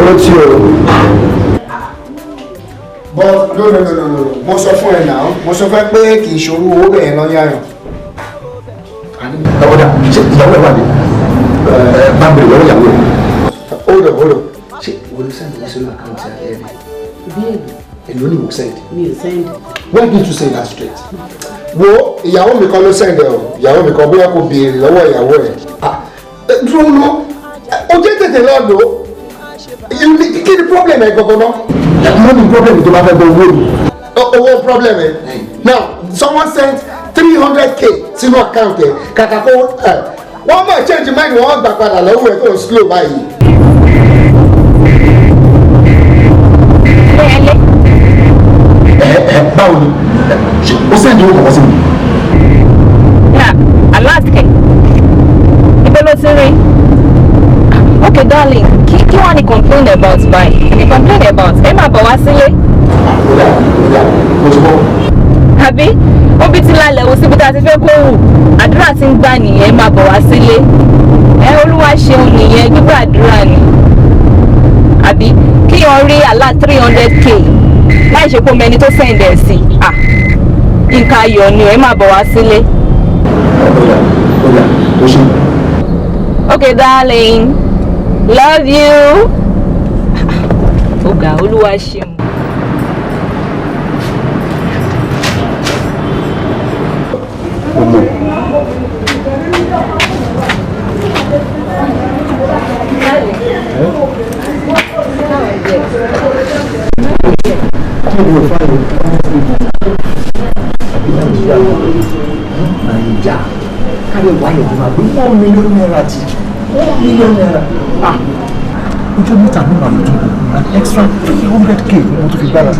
rántí o. But no. Mo sọ fún ẹ náà. Mo sọ fẹ́ pé kì í ṣòro owó bẹ̀yẹn lọ yáyàn. Ọ̀dà ṣé ìyàwó ẹ̀ wà ní? Bá bèrè lọ́wọ́ ìyàwó ẹ̀. Hold on. Ṣé ìwọ ló send owó sínú àkáǹtì ẹ̀ ẹ̀ Bẹ́ẹ̀ni. Èló ni mo send? Mi ò send. Why didn't you say that straight? Wo ìyàwó mi kan ló send ẹ o. Ìyàwó mi kan bóyá kò béèrè lọ́wọ́ ìyàwó ẹ̀. Dúró lọ. O jẹ́ tètè lọ́dọ̀. Kí ni problem ẹ gbọ̀ngàn náà? Mo ní problem tó bá fẹ́ gbọ́ owó mi. Owó problem ẹ. Now someone sent 300k sínú account ẹ. Kàkà kó wọ́n mọ̀ change mind wọ́n gbà padà lọ́wọ́ ẹ̀ tó ń slow báyìí. Báwo ni? Ó sẹ́ndì owó kọ̀ọ̀kan sí mi. Alaska ibo ló ti rí. Okay darling, kí wọ́n ní complain about báyìí? Kí ni complain about? Ẹ máa bọ̀ wá sílé. Mo ti bọ́. Àbí óbí ti lálẹ́ wo síbi tá a ti fẹ́ kó wù. Àdúrà ti ń gbà nìyẹn, ẹ máa bọ̀ wá sílé. Olúwa ṣeun nìyẹn, gbígbàdúrà ni. Àbí kí wọ́n rí àlá 300k láì ṣe pé omi ẹni tó sẹ́ǹdẹ̀ sí nǹkan ayọ̀ ni ẹ máa bọ̀ wá sílé. Okay darling, love you. Ọ̀gá Olúwa ṣeun. Naija káyọ̀ wáyọ̀ fún wa pé $1 million ti $1 million. Ojú mítà mi máa lòdì an extra 300k ni mo tún fi gbára.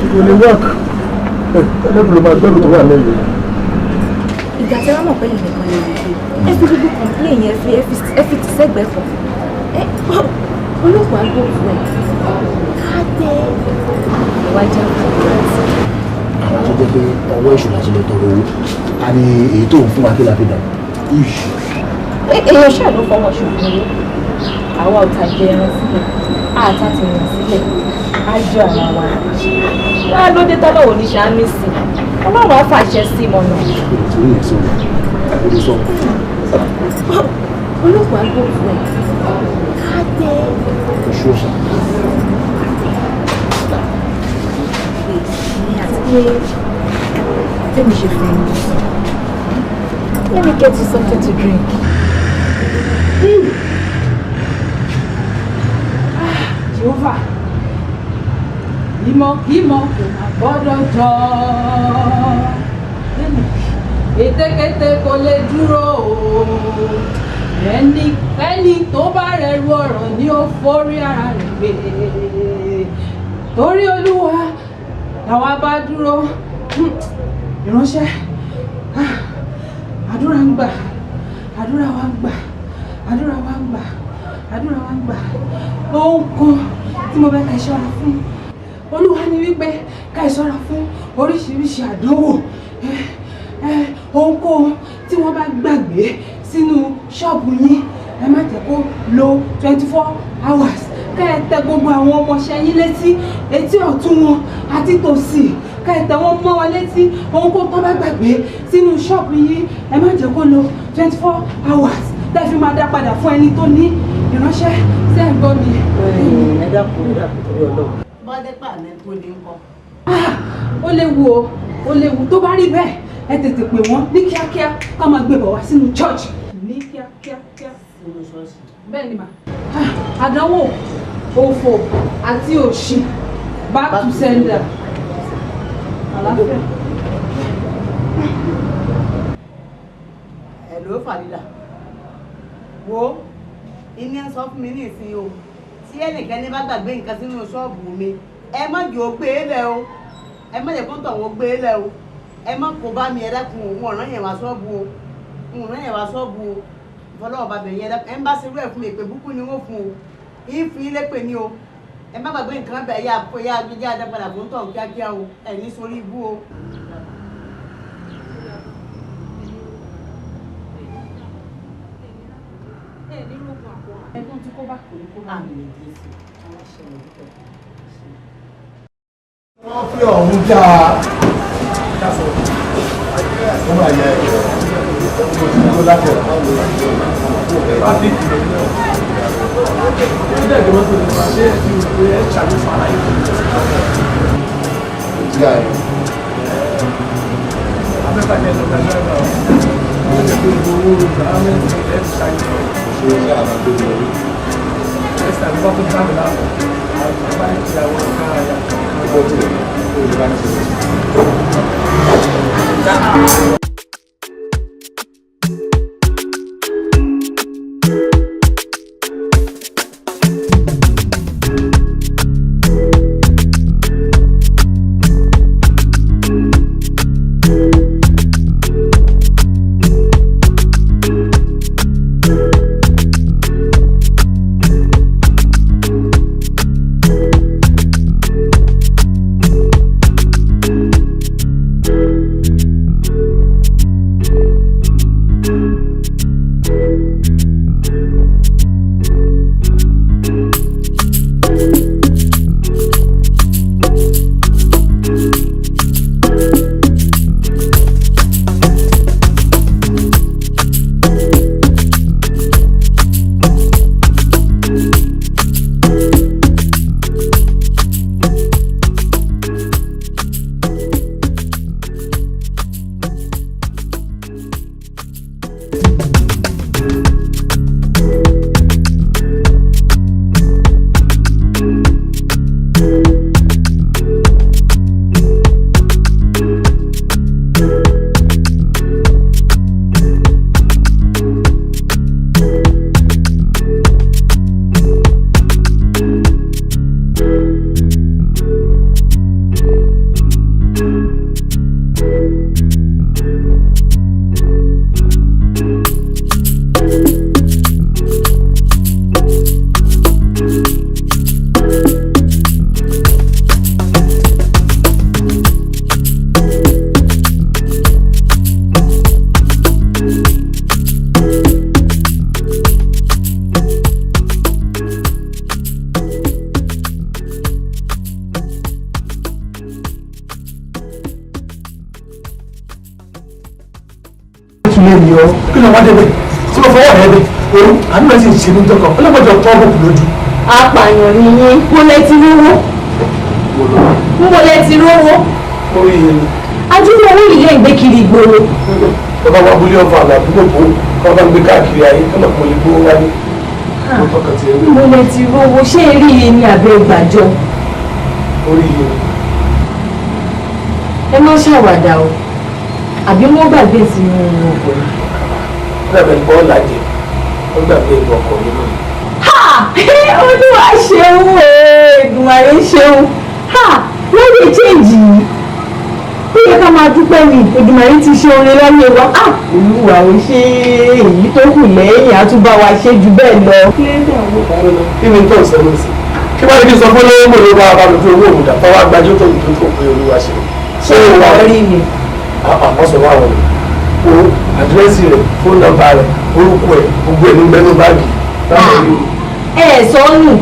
It will work. Ẹlẹ́bùn ló máa gbẹ́rù tó wà lẹ́yìn. Ìgbà tí wọ́n mọ̀ pé ìnìkan ni ẹ fi gbogbo complain yẹn ẹ fi ti sẹ́gbẹ̀ẹ́ kan. Olóògbé àgbò fún ẹ. Káde. Ìwájà fún ẹ. Àwọn tó jẹ́ pé ọwọ́ ìṣúná ti lọ tọrọ owó. A ní èyí tó ń fún wa kí la fi dà. Èèyàn ṣáà ló fọwọ́ ṣòfin owó. Àwa ò ta jẹ ẹran sílẹ̀. Àtà ti rìn sílẹ̀. Á jọ àwọn wa. Wọ́n á lóde tọ́lọ́wọ́ ní ṣáánú sí. Ọlọ́run á fàṣẹ sí ìmọ̀nà. Ìtòrí yẹn sọ̀rọ̀. Àbúrò sọ̀rọ̀. Olóògbé àgbò fún ẹ. Káde. Oṣù ọ̀sán. Let me share friends. Let me get you something to drink. Jehovah, ìmọ̀ kò má gbọ́dọ̀ jọ. Ètekété kò lè dúró o. Ẹni tó bá rẹ̀rù ọ̀rọ̀ ni ó forí ara rẹ̀ gbé. Torí Olúwa làwa bá dúró. Ìránṣẹ́, àdúrà ń gbà, àdúrà wa ń gbà, àdúrà wa ń gbà, àdúrà wa ń gbà. Ohun kan tí mo fẹ́ ká ẹ ṣọ́ra fún. Olúwa ní wípé ká ẹ ṣọ́ra fún oríṣiríṣi àdánwò. Ohunkóhun tí wọ́n bá gbàgbé sínú ṣọ́ọ̀bù yín, ẹ má jẹ́ kó lo 24 hours. Ká ẹ tẹ gbogbo àwọn ọmọọṣẹ́ yín létí, etí ọ̀tún wọn àti tòsì. Ká ẹ tẹ wọ́n mọ́ wọn létí, ohunkóhun tó bá gbàgbé sínú ṣọ́ọ̀bù yín, ẹ má jẹ́ kó lo 24 hours. Tẹ́ fi máa dá padà fún ẹni tó ní. Ìránṣẹ́ sí ẹ̀gbọ́n mi. Ẹ dákun torí Ọlọ́run. Bọ́dé pàmẹ́ tó lè ń kọ́. Ó léwu o, ó léwu. Tó bá rí bẹ́ẹ̀, ẹ tètè pè wọ́n ní kíákíá ká máa gbé bọ̀ wá sínú church. Ní kíákíá. Nínú ṣọ́ọ̀ṣì. Bẹ́ẹ̀ ni mà. Àdánwò, òfò àti òṣì back to sender. Àlàáfíà. Hello Fàdílà. Wo iní ń sọ fún mi ní ìsìn o. Tí ẹnìkan ní bá gbàgbé nǹkan sínú ṣọ́ọ̀bù mi, ẹ má jò ó gbé e lẹ̀ o. Ẹ má jẹ́ kó tọ̀ wọ́n gbé e lẹ̀ o. Ẹ má kó bá mi ẹ̀dẹ́kun òun ọ̀ràn yẹn wá ṣọ́ọ̀bù o. Ọ̀ràn yẹn wá ṣọ́ọ̀bù o. Fọlọ́wọ́ bá bẹ̀yẹ ẹ̀dẹ́kun. Ẹ ń bá ṣerú ẹ̀ fún mi èpè búkú ni wọ́n fún o. Ìfì ilé pè ní o. Ẹ má gbàgbé nǹkan bẹ̀ yá gbé adápadà fún tọ̀ kíákíá o. Ẹ ní sórí ibú o. ní lóògùn àpò ẹ̀gbọ́n tí kò bá kò ní kó bá mi lè dé sí aláṣẹ rẹ̀ dúpẹ́. wọ́n fi ọ̀hún dáa wọ́n máa yẹ ẹ̀rọ tó láti ẹ̀rọ lẹ́yìn ọ kí ló wá débẹ̀ tí mo fọwọ́ rẹ bẹ̀ òun àánú rẹ sì ń ṣe ní tọkọ ọlọ́mọdé ọ̀tọ́ ọ̀bùn lójú. apààyàn ni yín mo lẹ ti rówó mo lẹ ti rówó. orí yẹn ni. ajúlọ owó yìí lè gbé kiri ìgboro. bàbá wa bulí ọ̀fọ̀ àlàbúgbò bò kọ́ bá ń gbé káàkiri ayé kí ọ̀nà lè gbówó wáyé. mo lẹ ti rówó ṣé eré yẹn ni àbẹ ìgbàjọ. orí yẹn. ẹ má ṣàwàdà o àbí wọ́n gbàgbé sínú ọkọ̀ yìí. gbàgbé bọ́ọ̀lù àjẹ wọ́n gbàgbé ìlú ọkọ̀ nínú yìí. olúwa ṣeun Èdùmàrè ṣeun wọ́n lè change yìí ó yẹ ká máa dúpẹ́ ni Èdùmàrè ti ṣe oore láyé wa olúwa ò ṣe èyí tó kù lẹ́yìn àtúbà wa ṣe jù bẹ́ẹ̀ lọ. kí ni tó ń sẹ́nu sí kí wọ́n ti sọ fún lówó mò ló bá wa bá mi fún owó òmùdá tó wá gbájú tó tó tó pé olúwa ṣe. ṣé ìwà rí mi. àkọsọ wà wọlé o àdírẹ́sì rẹ̀ fóònù nọ́mbà rẹ̀ orúkọ ẹ̀ gbogbo ẹ̀ ní mẹ́nu báàgì láwọn ìlú. sọ nù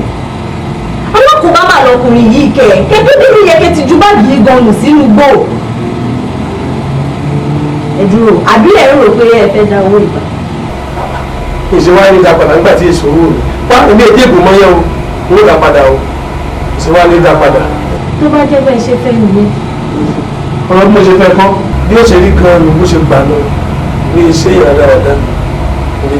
ọlọ́kùnrin bá lọkùnrin yìí kẹ́kẹ́ bí yẹ kẹ́ ti ju báàgì yìí gan nù sínú gbò. ẹ dúró àbí ẹ rò pé ẹ fẹ́ dá owó ìgbà. ìṣèwà ní ìdá padà nígbà tí èso owó mi wá èmi èdè ègbò mọ́yẹ́ o owó dá padà o ìṣèwà ní ìdá padà. tó bá jẹ́ bẹ́ẹ̀ ṣe fẹ́ nìyẹn. ọ̀rọ̀ bí mo ṣe fẹ́ kọ́ bí ó ṣe rí gan-an ni bó ṣe gbà lọ ní iṣẹ́ ìyàrá dáadáa.